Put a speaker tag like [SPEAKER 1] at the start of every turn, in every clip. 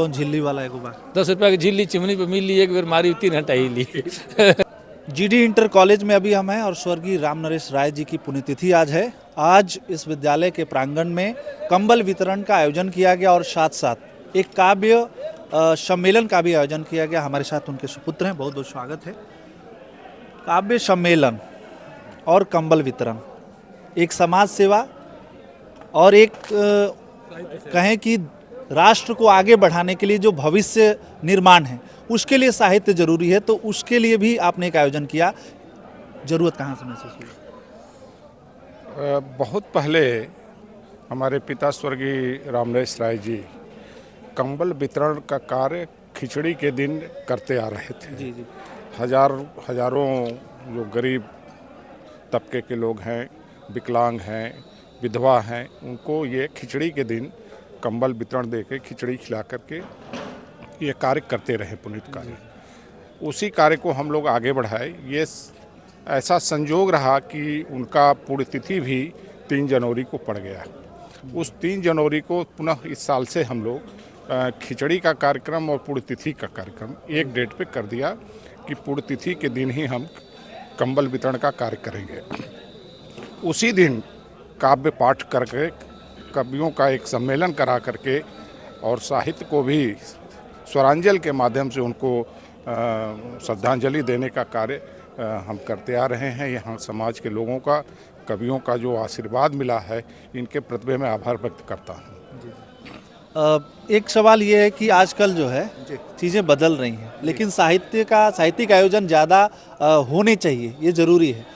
[SPEAKER 1] कौन झिल्ली वाला है गोबा?
[SPEAKER 2] 10 रुपया की झिल्ली चिमनी पे मिल ली, एक बार मारी 3 घंटा ही ली।
[SPEAKER 1] जीडी इंटर कॉलेज में अभी हम हैं और स्वर्गीय राम नरेश राय जी की पुण्यतिथि आज है। आज इस विद्यालय के प्रांगण में कंबल वितरण का आयोजन किया गया और साथ साथ एक काव्य सम्मेलन का भी आयोजन किया गया। हमारे साथ उनके सुपुत्र हैं, बहुत बहुत स्वागत है। काव्य सम्मेलन और कंबल वितरण, एक समाज सेवा और एक कहें कि राष्ट्र को आगे बढ़ाने के लिए जो भविष्य निर्माण है उसके लिए साहित्य जरूरी है, तो उसके लिए भी आपने एक आयोजन किया। जरूरत कहाँ से महसूस हुई?
[SPEAKER 3] बहुत पहले हमारे पिता स्वर्गीय राम नरेश राय जी कंबल वितरण का कार्य खिचड़ी के दिन करते आ रहे थे।
[SPEAKER 1] जी जी।
[SPEAKER 3] हजारों जो गरीब तबके के लोग हैं, विकलांग हैं, विधवा हैं, उनको ये खिचड़ी के दिन कंबल वितरण दे के खिचड़ी खिला करके ये कार्य करते रहे, पुनीत कार्य। उसी कार्य को हम लोग आगे बढ़ाए। ये ऐसा संजोग रहा कि उनका पुण्यतिथि भी 3 जनवरी को पड़ गया। उस 3 जनवरी को पुनः इस साल से हम लोग खिचड़ी का कार्यक्रम और पुण्यतिथि का कार्यक्रम एक डेट पे कर दिया कि पुण्यतिथि के दिन ही हम कंबल वितरण का कार्य करेंगे। उसी दिन काव्य पाठ करके कवियों का एक सम्मेलन करा करके और साहित्य को भी स्वरांजल के माध्यम से उनको श्रद्धांजलि देने का कार्य हम करते आ रहे हैं। यहाँ समाज के लोगों का, कवियों का जो आशीर्वाद मिला है, इनके प्रति मैं आभार व्यक्त करता हूँ।
[SPEAKER 1] एक सवाल ये है कि आजकल जो है चीज़ें बदल रही हैं, लेकिन साहित्यिक आयोजन ज़्यादा होने चाहिए, ये ज़रूरी है।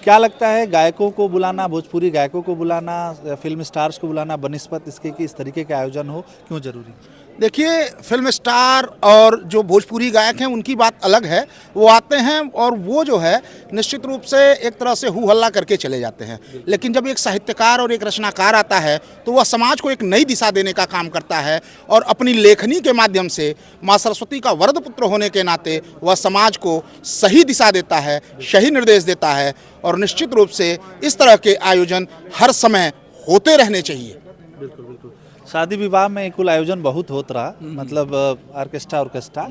[SPEAKER 1] क्या लगता है, गायकों को बुलाना, भोजपुरी गायकों को बुलाना, फिल्म स्टार्स को बुलाना बनिस्पत इसके कि इस तरीके के आयोजन हो, क्यों जरूरी?
[SPEAKER 4] देखिए, फिल्म स्टार और जो भोजपुरी गायक हैं उनकी बात अलग है। वो आते हैं और वो जो है निश्चित रूप से एक तरह से हू हल्ला करके चले जाते हैं, लेकिन जब एक साहित्यकार और एक रचनाकार आता है तो वह समाज को एक नई दिशा देने का काम करता है और अपनी लेखनी के माध्यम से माँ सरस्वती का वरद पुत्र होने के नाते वह समाज को सही दिशा देता है, सही निर्देश देता है। और निश्चित रूप से इस तरह के आयोजन हर समय होते रहने चाहिए।
[SPEAKER 1] बिल्कुल बिल्कुल। शादी विवाह में कुल आयोजन बहुत होता रहा, मतलब ऑर्केस्ट्रा।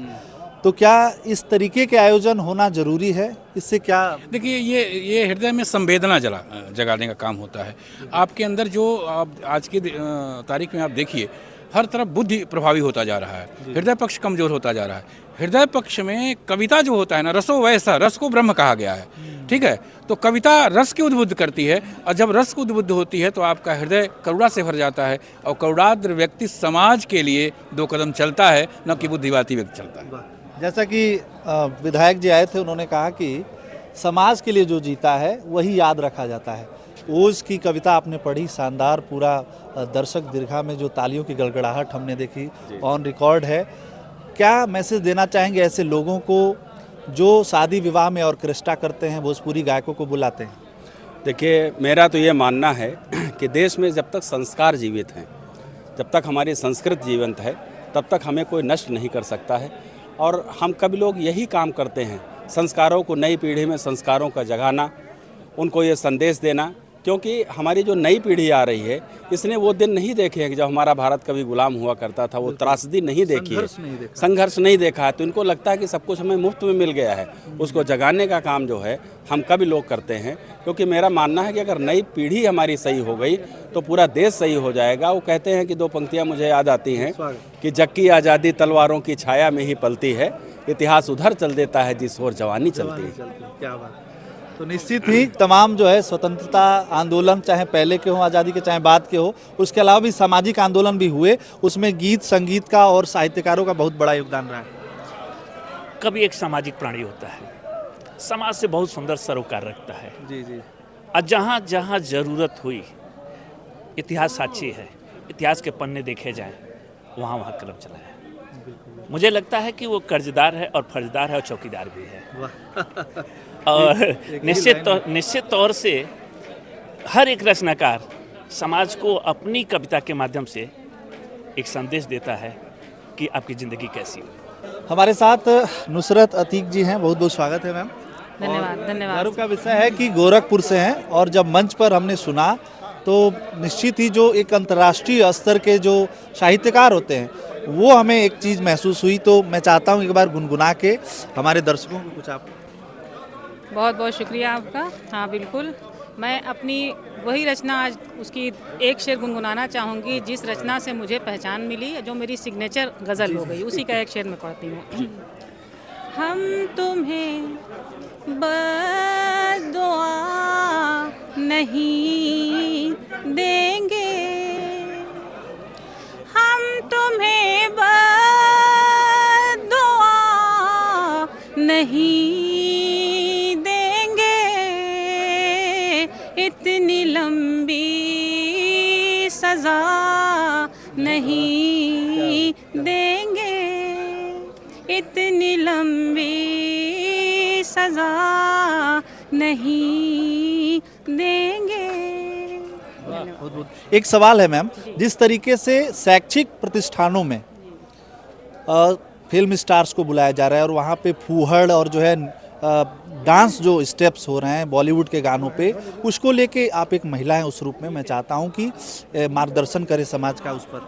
[SPEAKER 1] तो क्या इस तरीके के आयोजन होना जरूरी है? इससे क्या?
[SPEAKER 2] देखिए, ये हृदय में संवेदना जगाने का काम होता है। आपके अंदर जो आप आज की तारीख में आप देखिए, हर तरफ बुद्धि प्रभावी होता जा रहा है, हृदय पक्ष कमजोर होता जा रहा है। हृदय पक्ष में कविता जो होता है ना, रसो वैसा, रस को ब्रह्म कहा गया है, ठीक है। तो कविता रस की उद्बुद्ध करती है, और जब रस की उद्बुद्ध होती है तो आपका हृदय करुणा से भर जाता है, और करुणाद्र व्यक्ति समाज के लिए 2 कदम चलता है, न कि बुद्धिवादी व्यक्ति चलता है।
[SPEAKER 1] जैसा कि विधायक जी आए थे, उन्होंने कहा कि समाज के लिए जो जीता है वही याद रखा जाता है। ओज की कविता आपने पढ़ी, शानदार, पूरा दर्शक दीर्घा में जो तालियों की गड़गड़ाहट हमने देखी, ऑन रिकॉर्ड है। क्या मैसेज देना चाहेंगे ऐसे लोगों को जो शादी विवाह में ऑर्केस्ट्रा करते हैं, भोजपुरी गायकों को बुलाते हैं?
[SPEAKER 5] देखिए, मेरा तो ये मानना है कि देश में जब तक संस्कार जीवित हैं, जब तक हमारी संस्कृति जीवंत है, तब तक हमें कोई नष्ट नहीं कर सकता है। और हम कभी लोग यही काम करते हैं, संस्कारों को, नई पीढ़ी में संस्कारों का जगाना, उनको ये संदेश देना, क्योंकि हमारी जो नई पीढ़ी आ रही है इसने वो दिन नहीं देखे हैं कि जब हमारा भारत कभी गुलाम हुआ करता था, वो त्रासदी नहीं देखी है, संघर्ष नहीं देखा है। तो इनको लगता है कि सब कुछ हमें मुफ्त में मिल गया है। उसको जगाने का काम जो है हम कभी लोग करते हैं, क्योंकि मेरा मानना है कि अगर नई पीढ़ी हमारी सही हो गई तो पूरा देश सही हो जाएगा। वो कहते हैं कि 2 पंक्तियाँ मुझे याद आती हैं कि जग की आज़ादी तलवारों की छाया में ही पलती है, इतिहास उधर चल देता है जिस ओर जवानी चलती है।
[SPEAKER 1] क्या बात। तो निश्चित ही तमाम जो है स्वतंत्रता आंदोलन, चाहे पहले के हो आज़ादी के, चाहे बाद के हो, उसके अलावा भी सामाजिक आंदोलन भी हुए, उसमें गीत संगीत का और साहित्यकारों का बहुत बड़ा योगदान रहा है।
[SPEAKER 6] कवि एक सामाजिक प्राणी होता है, समाज से बहुत सुंदर सरोकार रखता है।
[SPEAKER 1] जी जी।
[SPEAKER 6] और जहाँ जहाँ ज़रूरत हुई, इतिहास साक्षी है, इतिहास के पन्ने देखे जाएं, वहाँ वहाँ कलम चलाया है। मुझे लगता है कि वो कर्जदार है और फर्जदार है और चौकीदार भी है। और निश्चित तौर से हर एक रचनाकार समाज को अपनी कविता के माध्यम से एक संदेश देता है कि आपकी ज़िंदगी कैसी हो।
[SPEAKER 1] हमारे साथ नुसरत अतीक जी हैं, बहुत बहुत स्वागत है मैम।
[SPEAKER 7] धन्यवाद धन्यवाद।
[SPEAKER 1] गर्व का विषय है कि गोरखपुर से हैं, और जब मंच पर हमने सुना तो निश्चित ही जो एक अंतर्राष्ट्रीय स्तर के जो साहित्यकार होते हैं वो हमें एक चीज़ महसूस हुई, तो मैं चाहता हूँ एक बार गुनगुना के हमारे दर्शकों को कुछ आप।
[SPEAKER 7] बहुत बहुत शुक्रिया आपका। हाँ बिल्कुल, मैं अपनी वही रचना आज उसकी एक शेर गुनगुनाना चाहूँगी जिस रचना से मुझे पहचान मिली, जो मेरी सिग्नेचर गज़ल हो गई, उसी का एक शेर मैं पढ़ती हूँ। हम तुम्हें बद्दुआ नहीं देंगे, हम तुम्हें बद्दुआ नहीं देंगे, इतनी लंबी सज़ा नहीं देंगे, इतनी लंबी सज़ा नहीं देंगे।
[SPEAKER 1] एक सवाल है मैम, जिस तरीके से शैक्षिक प्रतिष्ठानों में फिल्म स्टार्स को बुलाया जा रहा है और वहाँ पे फूहड़ और जो है डांस जो स्टेप्स हो रहे हैं बॉलीवुड के गानों पे, उसको लेके आप एक महिला हैं उस रूप में मैं चाहता हूँ कि मार्गदर्शन करें समाज का उस पर।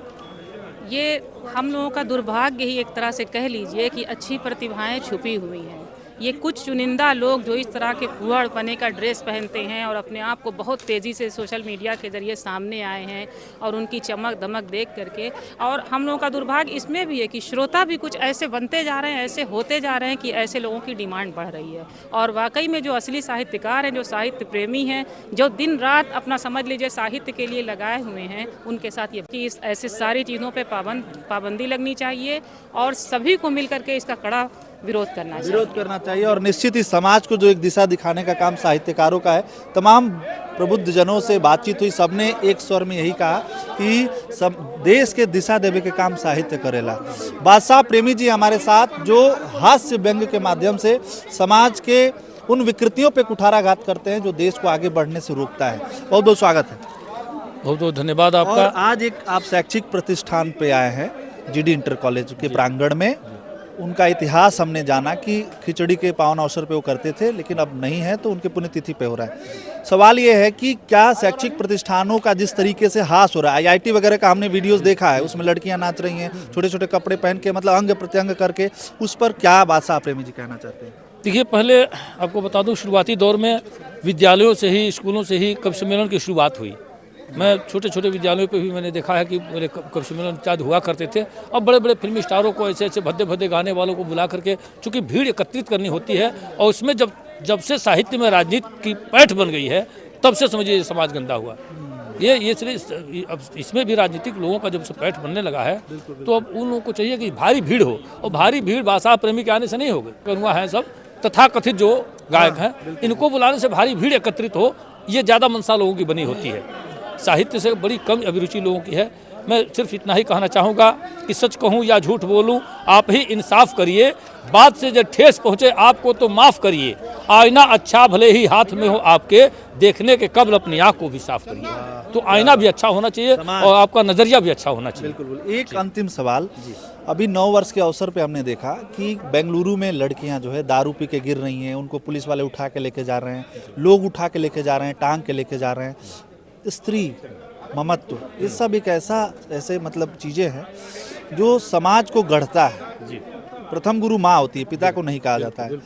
[SPEAKER 7] ये हम लोगों का दुर्भाग्य ही एक तरह से कह लीजिए कि अच्छी प्रतिभाएं छुपी हुई हैं। ये कुछ चुनिंदा लोग जो इस तरह के फूहड़ पने का ड्रेस पहनते हैं और अपने आप को बहुत तेज़ी से सोशल मीडिया के ज़रिए सामने आए हैं और उनकी चमक दमक देख करके, और हम लोगों का दुर्भाग्य इसमें भी है कि श्रोता भी कुछ ऐसे बनते जा रहे हैं, ऐसे होते जा रहे हैं कि ऐसे लोगों की डिमांड बढ़ रही है। और वाकई में जो असली साहित्यकार हैं, जो साहित्य प्रेमी हैं, जो दिन रात अपना समझ लीजिए साहित्य के लिए लगाए हुए हैं, उनके साथ ये कि इस ऐसे सारी चीज़ों पर पाबंदी लगनी चाहिए और सभी को मिल करके इसका कड़ा विरोध करना चाहिए। और निश्चित ही समाज को जो एक दिशा दिखाने का काम साहित्यकारों का है। तमाम प्रबुद्ध जनों से बातचीत हुई, सबने एक स्वर में यही कहा कि सब देश के दिशा देवे के काम साहित्य करेला। बादशाह प्रेमी जी हमारे साथ, जो हास्य व्यंग के माध्यम से समाज के उन विकृतियों पे कुठाराघात करते हैं जो देश को आगे बढ़ने से रोकता है। बहुत बहुत स्वागत है।
[SPEAKER 8] बहुत बहुत धन्यवाद आपका।
[SPEAKER 1] और आज एक आप शैक्षिक प्रतिष्ठान पे आए हैं, जीडी इंटर कॉलेज के प्रांगण में। उनका इतिहास हमने जाना कि खिचड़ी के पावन अवसर पे वो करते थे, लेकिन अब नहीं है, तो उनके पुण्यतिथि पे हो रहा है। सवाल ये है कि क्या शैक्षिक प्रतिष्ठानों का जिस तरीके से हास हो रहा है, आईआईटी वगैरह का हमने वीडियोस देखा है, उसमें लड़कियां नाच रही हैं छोटे छोटे कपड़े पहन के, मतलब अंग प्रत्यंग करके, उस पर क्या बादशाह प्रेमी जी कहना चाहते हैं?
[SPEAKER 8] देखिए, पहले आपको बता दूं, शुरुआती दौर में विद्यालयों से ही, स्कूलों से ही कवि सम्मेलन की शुरुआत हुई। मैं छोटे छोटे विद्यालयों पे भी मैंने देखा है कि मेरे कवि सम्मेलन इत्यादि हुआ करते थे। अब बड़े बड़े फिल्मी स्टारों को, ऐसे ऐसे भद्दे भद्दे गाने वालों को बुला करके, चूँकि भीड़ एकत्रित करनी होती है, और उसमें जब से साहित्य में राजनीति की पैठ बन गई है, तब से समझिए ये समाज गंदा हुआ। ये सिर्फ अब इसमें भी राजनीतिक लोगों का जब से पैठ बनने लगा है, तो अब उन लोगों को चाहिए कि भारी भीड़ हो, और भारी भीड़ बादशाह प्रेमी के आने से नहीं होगी। करुआ है सब तथाकथित जो गायक हैं, इनको बुलाने से भारी भीड़ एकत्रित हो, ये ज़्यादा मनसा लोगों की बनी होती है। साहित्य से बड़ी कम अभिरुचि लोगों की है। मैं सिर्फ इतना ही कहना चाहूँगा कि सच कहूँ या झूठ बोलूँ, आप ही इंसाफ करिए, बात से जब ठेस पहुँचे आपको तो माफ़ करिए, आईना अच्छा भले ही हाथ में हो आपके, देखने के कबल अपनी आँख को भी साफ करिए। तो आईना भी अच्छा होना चाहिए और आपका नज़रिया भी अच्छा होना चाहिए।
[SPEAKER 1] बिल्कुल। एक अंतिम सवाल, अभी 9 वर्ष के अवसर पे हमने देखा कि बेंगलुरु में लड़कियां जो है दारू पी के गिर रही हैं, उनको पुलिस वाले उठा के लेके जा रहे हैं, लोग उठा के लेके जा रहे हैं, टांग के लेके जा रहे हैं। स्त्री ममत्व, ये सब एक ऐसे मतलब चीज़ें हैं जो समाज को गढ़ता है। प्रथम गुरु माँ होती है, पिता को नहीं कहा जाता है।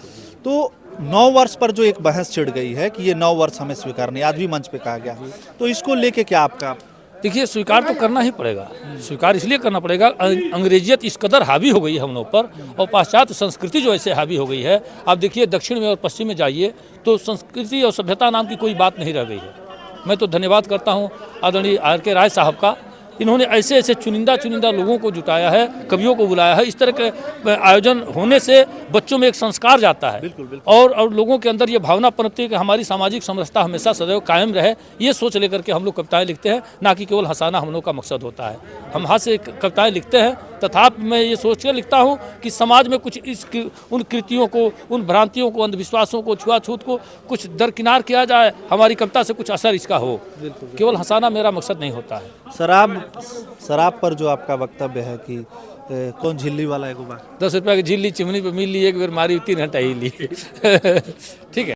[SPEAKER 1] तो 9 वर्ष पर जो एक बहस छिड़ गई है कि ये 9 वर्ष हमें स्वीकार नहीं, आज भी मंच पे कहा गया, तो इसको लेके क्या आपका?
[SPEAKER 8] देखिए, स्वीकार तो करना ही पड़ेगा। स्वीकार इसलिए करना पड़ेगा, अंग्रेजियत इस कदर हावी हो गई है हम लोग पर, और पाश्चात्य संस्कृति जो ऐसे हावी हो गई है। आप देखिए, दक्षिण में और पश्चिम में जाइए तो संस्कृति और सभ्यता नाम की कोई बात नहीं रह गई है। मैं तो धन्यवाद करता हूँ आदरणीय R.K. राय साहब का। इन्होंने ऐसे ऐसे चुनिंदा लोगों को जुटाया है, कवियों को बुलाया है। इस तरह के आयोजन होने से बच्चों में एक संस्कार जाता है, और लोगों के अंदर ये भावना पनपती है कि हमारी सामाजिक समरसता हमेशा सदैव कायम रहे। ये सोच लेकर के हम लोग कविताएं लिखते हैं, ना कि केवल हंसाना हम लोग का मकसद होता है। हम हास्य कविताएं लिखते हैं, तथापि मैं ये सोच कर लिखता हूँ कि समाज में कुछ उन कृतियों को, उन भ्रांतियों को, अंधविश्वासों को, छुआछूत को कुछ दरकिनार किया जाए, हमारी कविता से कुछ असर इसका हो। केवल हंसाना मेरा मकसद नहीं होता है।
[SPEAKER 1] शराब पर जो आपका वक्तव्य है कि कौन झिल्ली वाला है,
[SPEAKER 8] 10 रुपया की झिल्ली चिमनी पे मिल ली, एक बार मारी 3 घंटा ही ली। ठीक है।